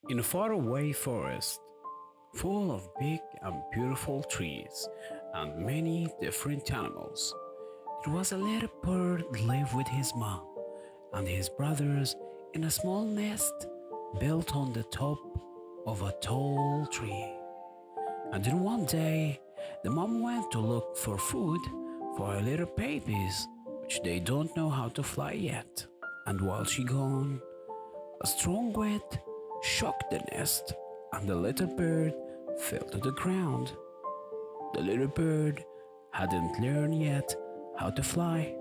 In a faraway forest, full of big and beautiful trees and many different animals, there was a little bird lived with his mom and his brothers in a small nest built on the top of a tall tree. And then one day, the mom went to look for food for her little babies, which they don't know how to fly yet. And while she gone, a strong wind shook the nest, and the little bird fell to the ground. The little bird hadn't learned yet how to fly,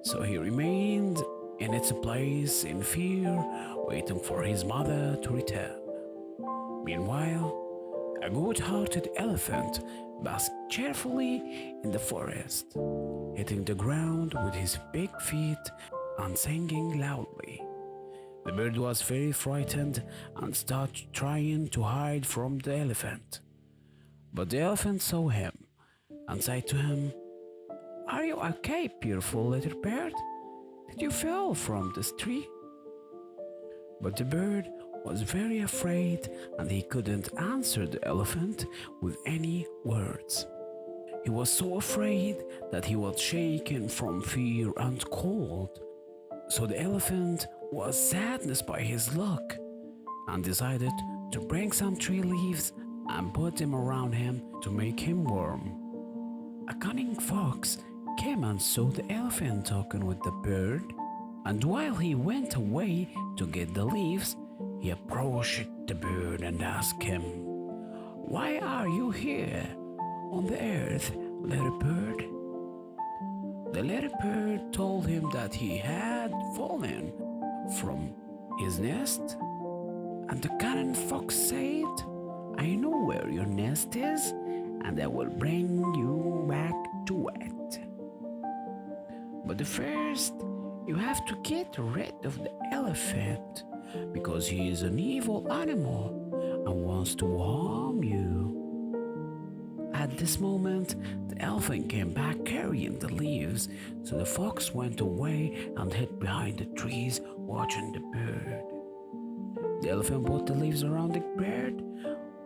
so he remained in its place in fear, waiting for his mother to return. Meanwhile, a good hearted elephant basked cheerfully in the forest, hitting the ground with his big feet and singing loudly. The bird was very frightened and started trying to hide from the elephant. But the elephant saw him and said to him, "Are you okay, beautiful little bird? Did you fall from this tree?" But the bird was very afraid and he couldn't answer the elephant with any words. He was so afraid that he was shaken from fear and cold. So the elephant was saddened by his luck and decided to bring some tree leaves and put them around him to make him warm. A cunning fox came and saw the elephant talking with the bird, and while he went away to get the leaves, he approached the bird and asked him, "Why are you here on the earth, little bird?" The little bird told him that he had fallen from his nest, and the cunning fox said, "I know where your nest is, and I will bring you back to it. But first, you have to get rid of the elephant, because he is an evil animal and wants to harm you." At this moment, the elephant came back carrying the leaves, so the fox went away and hid behind the trees watching the bird. The elephant put the leaves around the bird,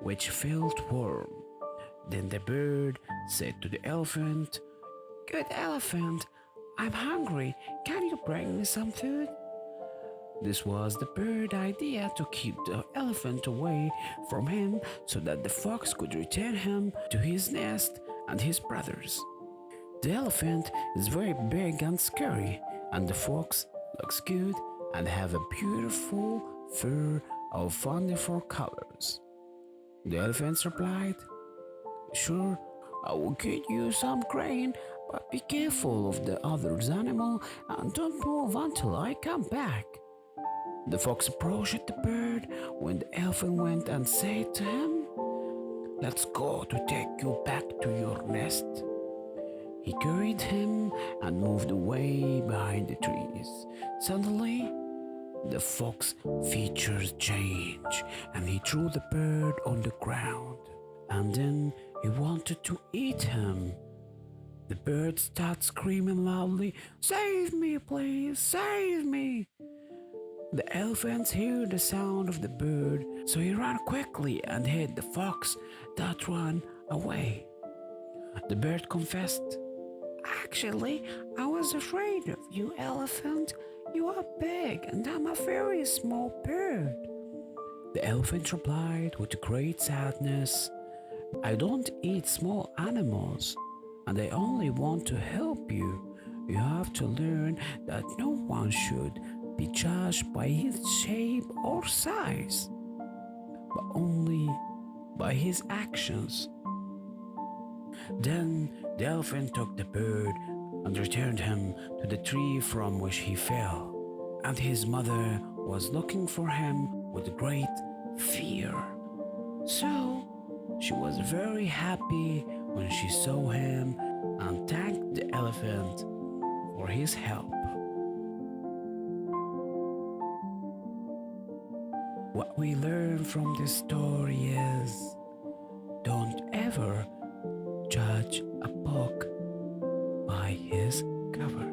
which felt warm. Then the bird said to the elephant, "Good elephant, I'm hungry. Can you bring me some food?" This was the bird's idea to keep the elephant away from him so that the fox could return him to his nest and his brothers. The elephant is very big and scary, and the fox looks good and have a beautiful fur of wonderful colors. The elephant replied, "Sure, I will get you some grain, but be careful of the other animal and don't move until I come back." The fox approached the bird when the elephant went and said to him, "Let's go to take you back to your nest." He carried him and moved away behind the trees. Suddenly, the fox features changed and he threw the bird on the ground. And then he wanted to eat him. The bird started screaming loudly, "Save me, please, save me!" The elephants heard the sound of the bird, so he ran quickly and hid the fox that ran away. The bird confessed, "Actually, I was afraid of you, elephant. You are big and I'm a very small bird." The elephant replied with great sadness, "I don't eat small animals, and I only want to help you. You have to learn that no one should be judged by his shape or size, but only by his actions." Then the elephant took the bird and returned him to the tree from which he fell, and his mother was looking for him with great fear. So she was very happy when she saw him and thanked the elephant for his help. What we learn from this story is, don't ever judge a book by his cover.